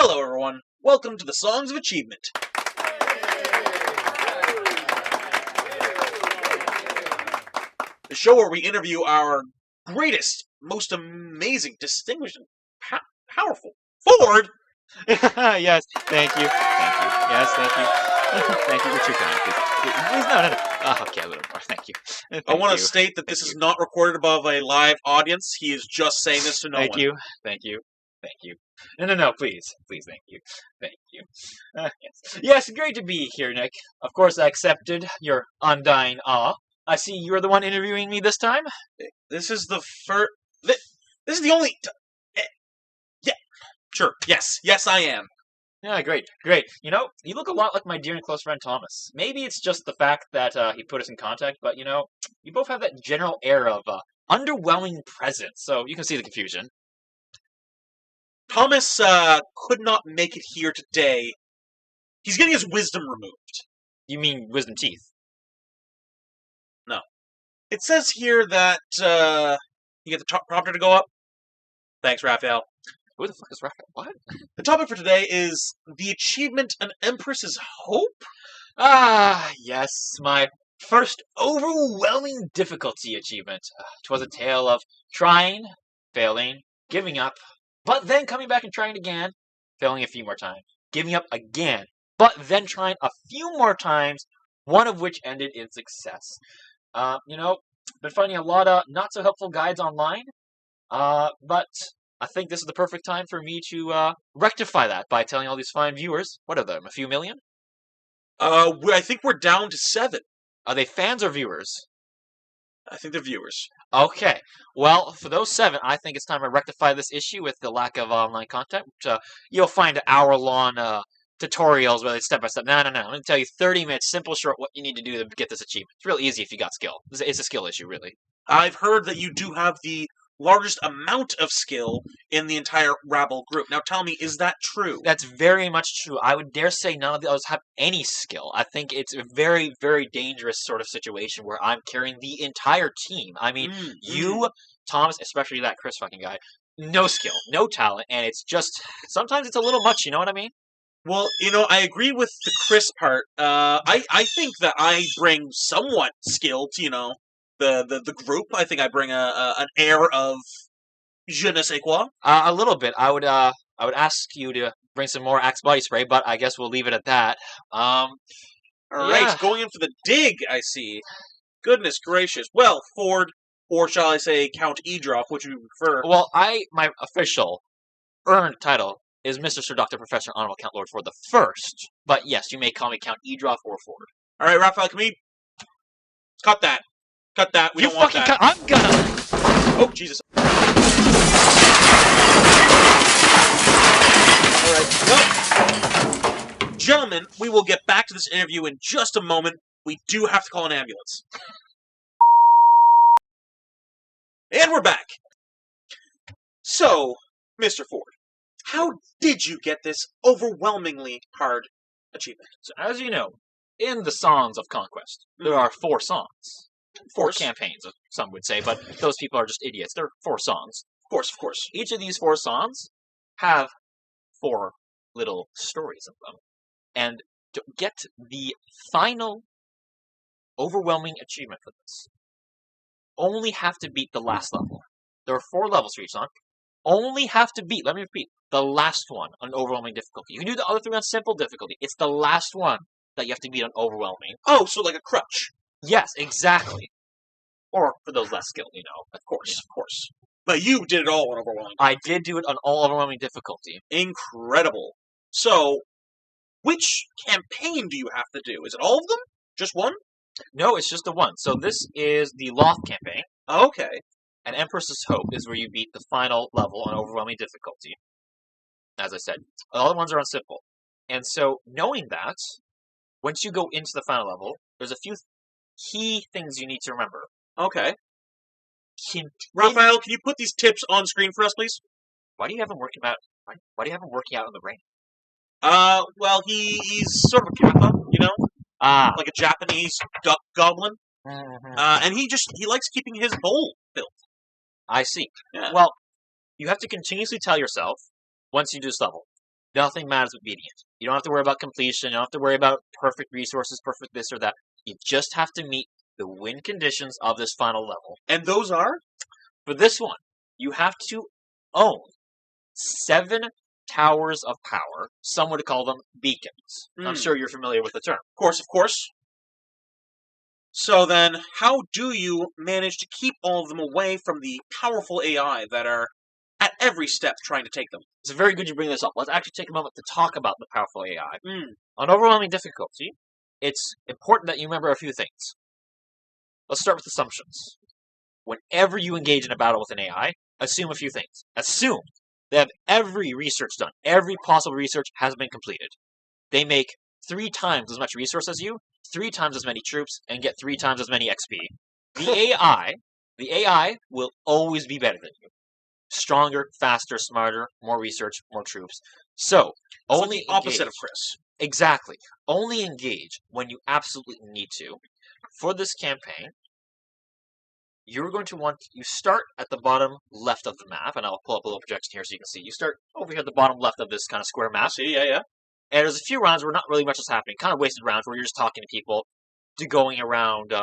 Hello, everyone. Welcome to the Songs of Achievement. The show where we interview our greatest, most amazing, distinguished, and powerful Forde. Yes, thank you. Yes, thank you. Thank you. You're too kind. Please, no. Okay, a little more. Thank you. I want to state that this is not recorded above a live audience. He is just saying this to no one. Thank you. No, please, thank you. Yes, great to be here, Nick. Of course, I accepted your undying awe. I see you're the one interviewing me this time? This is the first... This is the only... Yeah, sure. Yes, I am. Yeah, great. You know, you look a lot like my dear and close friend Thomas. Maybe it's just the fact that he put us in contact, but, you know, you both have that general air of underwhelming presence, so you can see the confusion. Thomas could not make it here today. He's getting his wisdom removed. You mean wisdom teeth? No. It says here that you get the top prompter to go up. Thanks, Raphael. Who the fuck is Raphael? What? The topic for today is the achievement An Empress's Hope? Ah, yes, my first overwhelming difficulty achievement. 'Twas a tale of trying, failing, giving up, but then coming back and trying again, failing a few more times, giving up again, but then trying a few more times, one of which ended in success. You know, been finding a lot of not-so-helpful guides online, but I think this is the perfect time for me to rectify that by telling all these fine viewers, what are them, a few million? I think we're down to 7. Are they fans or viewers? I think they're viewers. Okay, well, for those 7, I think it's time to rectify this issue with the lack of online content. You'll find hour-long tutorials where they step-by-step. No. I'm going to tell you 30 minutes, simple, short, what you need to do to get this achievement. It's real easy if you got skill. It's a skill issue, really. I've heard that you do have the largest amount of skill in the entire Rabble group. Now tell me, is that true? That's very much true. I would dare say none of the others have any skill. I think it's a very, very dangerous sort of situation where I'm carrying the entire team. I mean, you, Thomas, especially that Chris fucking guy, no skill, no talent, and it's just, sometimes it's a little much, you know what I mean? Well, you know, I agree with the Chris part. I think that I bring somewhat skill to, you know, the group. I think I bring an air of je ne sais quoi. A little bit. I would ask you to bring some more Axe body spray, but I guess we'll leave it at that. All right, going in for the dig. I see. Goodness gracious. Well, Forde, or shall I say Count Edroff, which you prefer? Well, my official earned title is Mr. Sir Dr. Professor Honorable Count Lord Forde the First. But yes, you may call me Count Edroff or Forde. All right, Raphael, can we cut that? Cut that. We don't want that. You fucking cut. I'm gonna. Oh, Jesus. All right. Well, gentlemen, we will get back to this interview in just a moment. We do have to call an ambulance. And we're back. So, Mr. Forde, how did you get this overwhelmingly hard achievement? So, as you know, in the Songs of Conquest, there are 4 songs. 4 campaigns, some would say, but those people are just idiots. There are 4 songs. Of course. Each of these 4 songs have 4 little stories of them. And to get the final overwhelming achievement for this, only have to beat the last level. There are 4 levels for each song. Only have to beat, let me repeat, the last one on overwhelming difficulty. You can do the other 3 on simple difficulty. It's the last one that you have to beat on overwhelming. Oh, so like a crutch. Yes, exactly. Or for those less skilled, you know, of course. But you did it all on overwhelming. I did do it on all overwhelming difficulty. Incredible. So, which campaign do you have to do? Is it all of them? Just one? No, it's just the one. So this is the Loth campaign. Okay. And Empress's Hope is where you beat the final level on overwhelming difficulty. As I said, all the ones are on simple. And so, knowing that, once you go into the final level, there's a few key things you need to remember. Okay. Raphael, can you put these tips on screen for us, please? Why do you have him working out? Why do you have him working out in the rain? Well, he's sort of a kappa, you know? Like a Japanese duck goblin. And he likes keeping his bowl filled. I see. Yeah. Well, you have to continuously tell yourself, once you do this level, Nothing matters but beating it. You don't have to worry about completion. You don't have to worry about perfect resources, perfect this or that. You just have to meet the win conditions of this final level. And those are? For this one, you have to own 7 towers of power. Some would call them beacons. I'm sure you're familiar with the term. Of course, of course. So then, how do you manage to keep all of them away from the powerful AI that are at every step trying to take them? It's very good you bring this up. Let's actually take a moment to talk about the powerful AI. On overwhelming difficulty, it's important that you remember a few things. Let's start with assumptions. Whenever you engage in a battle with an AI, assume a few things. Assume they have every research done. Every possible research has been completed. They make 3 times as much resource as you, 3 times as many troops, and get 3 times as many XP. The AI will always be better than you. Stronger, faster, smarter, more research, more troops. So, only the opposite of Chris. Exactly. Only engage when you absolutely need to. For this campaign, you're going to want you start at the bottom left of the map, and I'll pull up a little projection here so you can see. You start over here at the bottom left of this kind of square map. See, yeah. And there's a few rounds where not really much is happening, kind of wasted rounds where you're just talking to people, going around,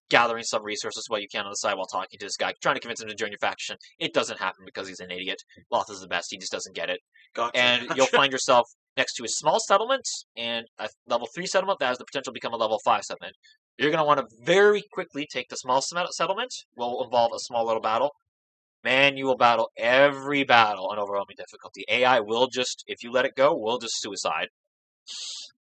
gathering some resources while you can on the side while talking to this guy, trying to convince him to join your faction. It doesn't happen because he's an idiot. Loth is the best, he just doesn't get it. Gotcha. And you'll find yourself next to a small settlement and a level 3 settlement that has the potential to become a level 5 settlement. You're going to want to very quickly take the small settlement, will involve a small little battle. Man, you will battle every battle on overwhelming difficulty. AI will just, if you let it go, will just suicide.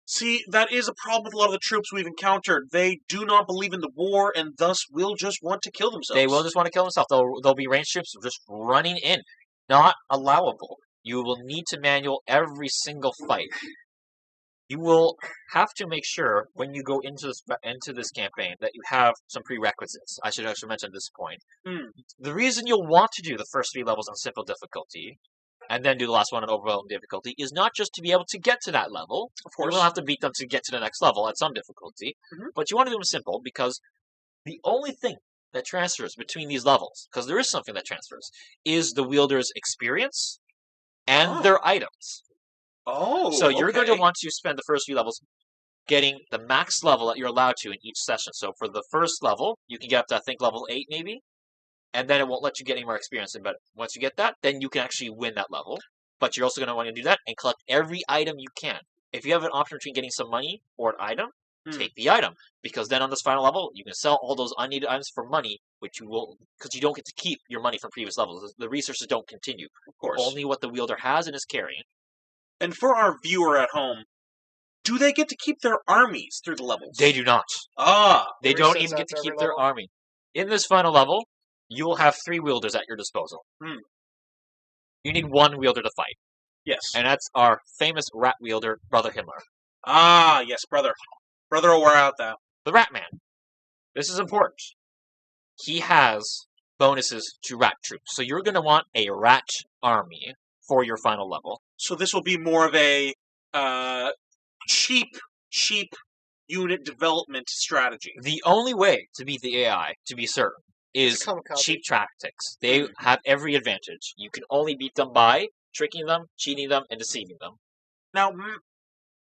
See, that is a problem with a lot of the troops we've encountered. They do not believe in the war, and thus will just want to kill themselves. They will just want to kill themselves. They'll be ranged troops just running in. Not allowable. You will need to manual every single fight. You will have to make sure when you go into this campaign that you have some prerequisites. I should actually mention at this point. The reason you'll want to do the first 3 levels on simple difficulty and then do the last one on overwhelming difficulty is not just to be able to get to that level. Of course, you will have to beat them to get to the next level at some difficulty. But you want to do them simple because the only thing that transfers between these levels, because there is something that transfers, is the wielder's experience and their items. So you're going to want to spend the first few levels getting the max level that you're allowed to in each session. So for the first level, you can get up to, I think, level 8 maybe. And then it won't let you get any more experience. But once you get that, then you can actually win that level. But you're also going to want to do that and collect every item you can. If you have an option between getting some money or an item, take the item. Because then on this final level, you can sell all those unneeded items for money, which you will, because you don't get to keep your money from previous levels. The resources don't continue. Of course. Only what the wielder has and is carrying. And for our viewer at home, do they get to keep their armies through the levels? They do not. They don't even get to keep their army. In this final level, you will have 3 wielders at your disposal. You need 1 wielder to fight. Yes. And that's our famous rat wielder, Brother Himmler. Yes, brother. Brother will wear out that. The Rat Man. This is important. He has bonuses to rat troops. So you're going to want a rat army for your final level. So this will be more of a cheap unit development strategy. The only way to beat the AI, to be certain, is cheap tactics. They have every advantage. You can only beat them by tricking them, cheating them, and deceiving them. Now,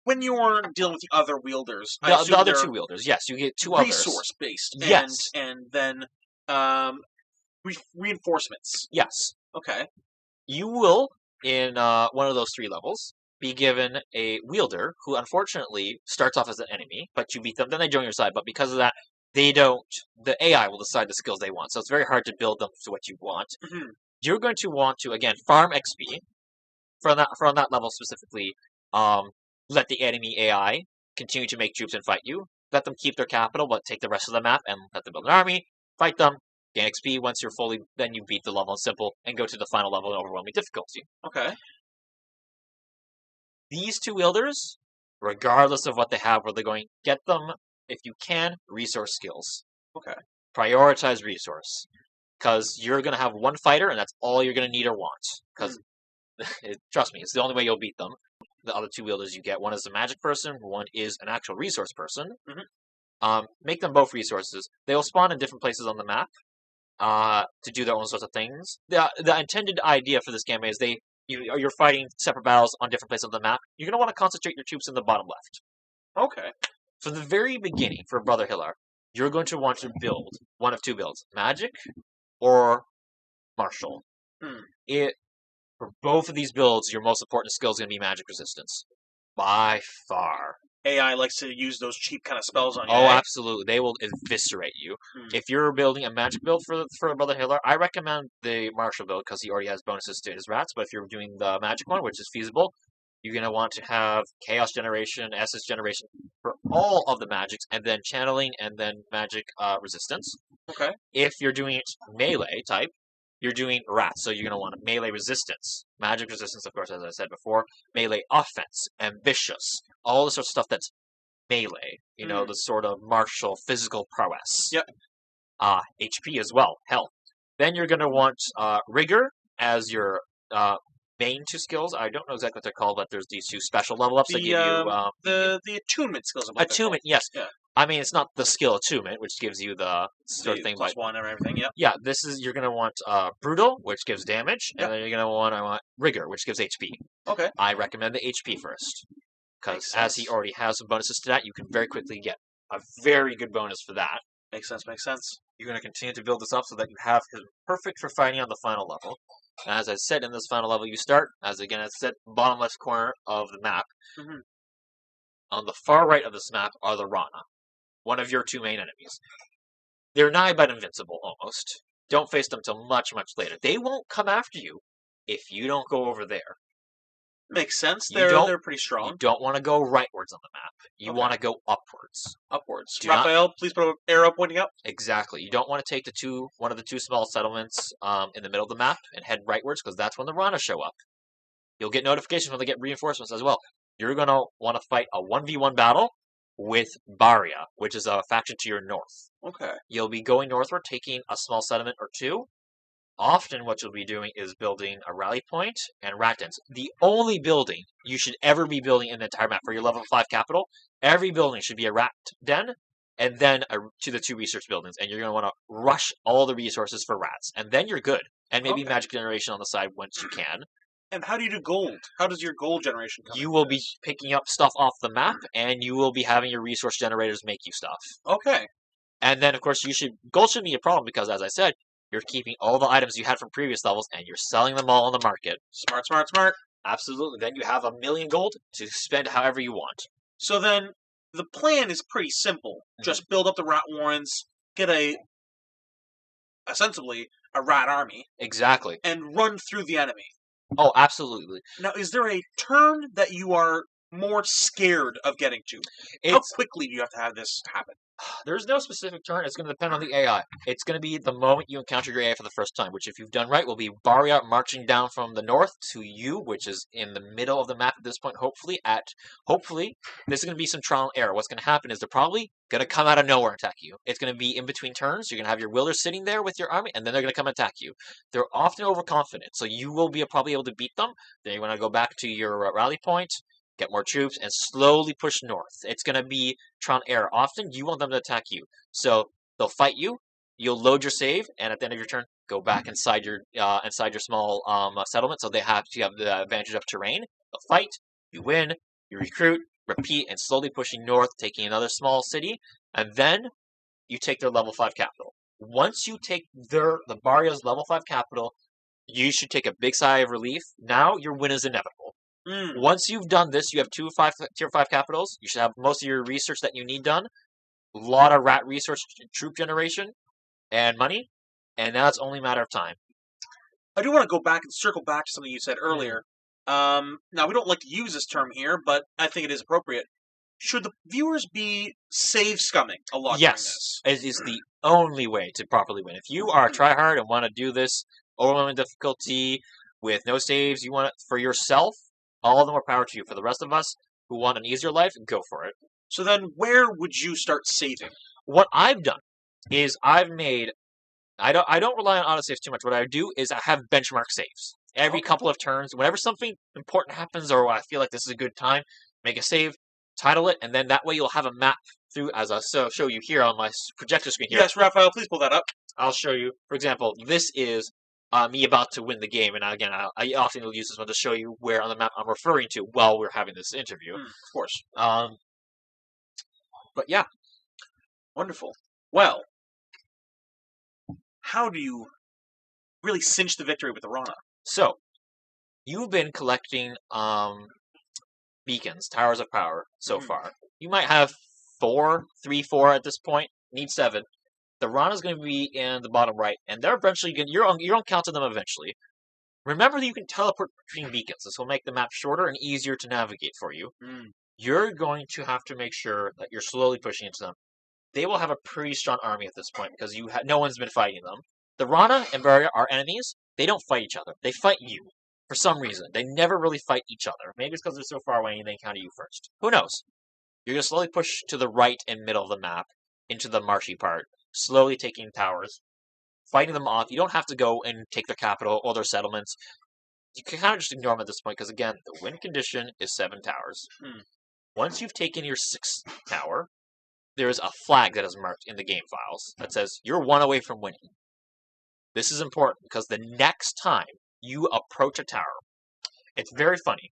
when you're dealing with the other wielders, the other 2 wielders, yes, you get 2 others. Resource-based. Yes. And then reinforcements. Yes. Okay. You will, in one of those 3 levels, be given a wielder who unfortunately starts off as an enemy, but you beat them, then they join your side. But because of that, the AI will decide the skills they want. So it's very hard to build them to what you want. You're going to want to, again, farm XP from that level specifically. Let the enemy AI continue to make troops and fight you. Let them keep their capital, but take the rest of the map and let them build an army. Fight them. Gain XP. Once you're fully, then you beat the level in simple and go to the final level in overwhelming difficulty. Okay. These 2 wielders, regardless of what they have, where they're going, get them, if you can, resource skills. Okay. Prioritize resource. Because you're going to have 1 fighter, and that's all you're going to need or want. Because, trust me, it's the only way you'll beat them. The other 2 wielders you get, one is a magic person, one is an actual resource person. Make them both resources. They will spawn in different places on the map to do their own sorts of things. The intended idea for this campaign is they you're fighting separate battles on different places of the map, you're going to want to concentrate your troops in the bottom left. Okay. From the very beginning, for Brother Hillar, you're going to want to build one of two builds: magic or martial. For both of these builds, your most important skill is going to be magic resistance. By far. AI likes to use those cheap kind of spells on you. Oh, absolutely. They will eviscerate you. If you're building a magic build for Brother Hillar, I recommend the martial build because he already has bonuses to his rats. But if you're doing the magic one, which is feasible, you're going to want to have chaos generation, essence generation for all of the magics, and then channeling, and then magic resistance. Okay. If you're doing it melee type, you're doing rats, so you're going to want melee resistance, magic resistance, of course, as I said before, melee offense, ambitious, all the sort of stuff that's melee, the sort of martial physical prowess. Yep. HP as well, health. Then you're going to want rigor as your main two skills. I don't know exactly what they're called, but there's these two special level ups that give you the attunement skills. Attunement, yes. Yeah. I mean, it's not the skill attunement, which gives you the sort of thing. +1 and everything, yep. Yeah, you're going to want brutal, which gives damage, and then you're going to want rigor, which gives HP. Okay. I recommend the HP first, because as he already has some bonuses to that, you can very quickly get a very good bonus for that. Makes sense. You're going to continue to build this up so that you have him perfect for fighting on the final level. And as I said, in this final level, you start, as again I said, bottom left corner of the map. On the far right of this map are the Rana, one of your two main enemies. They're nigh but invincible, almost. Don't face them till much, much later. They won't come after you if you don't go over there. Makes sense. They're pretty strong. You don't want to go rightwards on the map. You want to go upwards. Raphael, please put an arrow pointing up. Exactly. You don't want to take one of the two small settlements in the middle of the map and head rightwards, because that's when the Rana show up. You'll get notifications when they get reinforcements as well. You're going to want to fight a 1v1 battle with Baria, which is a faction to your north. Okay. You'll be going northward, taking a small settlement or two. Often what you'll be doing is building a rally point and rat dens. The only building you should ever be building in the entire map for your level 5 capital, every building should be a rat den, and then to the 2 research buildings. And you're going to want to rush all the resources for rats. And then you're good. And maybe magic generation on the side once you can. And how do you do gold? How does your gold generation come? You will be picking up stuff off the map, and you will be having your resource generators make you stuff. Okay. And then, of course, gold shouldn't be a problem because, as I said, you're keeping all the items you had from previous levels, and you're selling them all on the market. Smart. Absolutely. Then you have 1 million gold to spend however you want. So then, the plan is pretty simple. Just build up the rat warrens, get ostensibly, a rat army. Exactly. And run through the enemy. Oh, absolutely. Now, is there a turn that you are more scared of getting to? How quickly do you have to have this happen? There's no specific turn. It's going to depend on the AI. It's going to be the moment you encounter your AI for the first time, which, if you've done right, will be Baria marching down from the north to you, which is in the middle of the map at this point, hopefully. This is going to be some trial and error. What's going to happen is they're probably going to come out of nowhere and attack you. It's going to be in between turns. You're going to have your wielders sitting there with your army, and then they're going to come and attack you. They're often overconfident, so you will be probably able to beat them. Then you're going to go back to your rally point, get more troops, and slowly push north. It's going to be trial and error. Often, you want them to attack you. So, they'll fight you, you'll load your save, and at the end of your turn, go back inside your small settlement, so you have the advantage of terrain. They'll fight, you win, you recruit, repeat, and slowly pushing north, taking another small city, and then you take their level 5 capital. Once you take the Baria's level 5 capital, you should take a big sigh of relief. Now, your win is inevitable. Once you've done this, you have 2 tier 5 capitals. You should have most of your research that you need done. A lot of rat research, troop generation, and money. And now it's only a matter of time. I do want to go back and circle back to something you said earlier. Now, we don't like to use this term here, but I think it is appropriate. Should the viewers be save scumming a lot? Yes, it is the only way to properly win. If you are a tryhard and want to do this overwhelming difficulty with no saves, you want it for yourself, all the more power to you. For the rest of us who want an easier life, go for it. So then, where would you start saving? What I've done is I've made. I don't rely on autosaves too much. What I do is I have benchmark saves. Every couple of turns, whenever something important happens or I feel like this is a good time, make a save, title it, and then that way you'll have a map through, as I'll show you here on my projector screen here. Yes, Raphael, please pull that up. I'll show you. For example, this is me about to win the game. And again, I often will use this one to show you where on the map I'm referring to while we're having this interview. Of course. But yeah. Wonderful. Well, how do you really cinch the victory with the Rana? So, you've been collecting beacons, towers of power, so far. You might have 4 at this point. Need 7. The Rana's going to be in the bottom right, and they're eventually going. You're on counting them eventually. Remember that you can teleport between beacons. This will make the map shorter and easier to navigate for you. You're going to have to make sure that you're slowly pushing into them. They will have a pretty strong army at this point because no one's been fighting them. The Rana and Barrier are enemies. They don't fight each other. They fight you. For some reason. They never really fight each other. Maybe it's because they're so far away and they encounter you first. Who knows? You're going to slowly push to the right and middle of the map into the marshy part. Slowly taking towers. Fighting them off. You don't have to go and take their capital or their settlements. You can kind of just ignore them at this point because, again, the win condition is 7 towers. Once you've taken your 6th tower, there is a flag that is marked in the game files that says you're 1 away from winning. This is important because the next time you approach a tower, it's very funny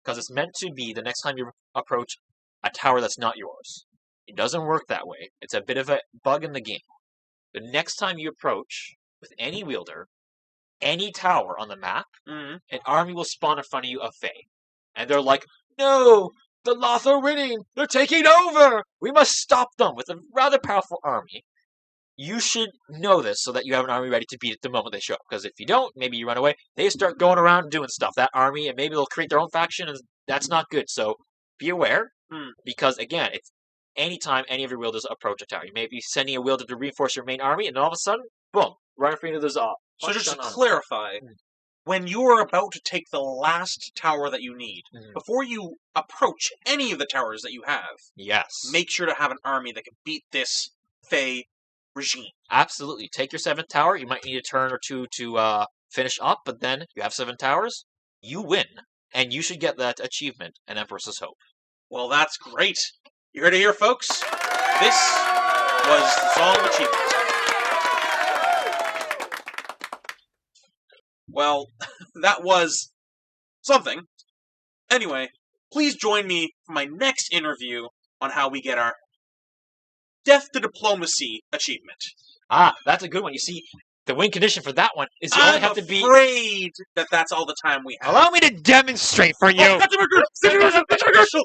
because it's meant to be the next time you approach a tower that's not yours. It doesn't work that way. It's a bit of a bug in the game. The next time you approach with any wielder, any tower on the map, an army will spawn in front of you of Fae. And they're like, no! The Loth are winning! They're taking over! We must stop them with a rather powerful army. You should know this so that you have an army ready to beat it the moment they show up. Because if you don't, maybe you run away, they start going around and doing stuff. That army, and maybe they'll create their own faction, and that's not good. So be aware, because again, it's anytime any of your wielders approach a tower. You may be sending a wielder to reinforce your main army, and all of a sudden, boom, right in front of there's a So just to clarify, when you are about to take the last tower that you need, before you approach any of the towers that you have, yes, make sure to have an army that can beat this Fae regime. Absolutely. Take your 7th tower. You might need a turn or 2 to finish up, but then you have 7 towers. You win, and you should get that achievement, an Empress's Hope. Well, that's great. You heard it here, folks. This was the Song of Achievement. Well, that was something. Anyway, please join me for my next interview on how we get our Death to Diplomacy achievement. Ah, that's a good one. You see, the win condition for that one is you only have to be... I'm afraid that that's all the time we have. Allow me to demonstrate for you! Oh, that's a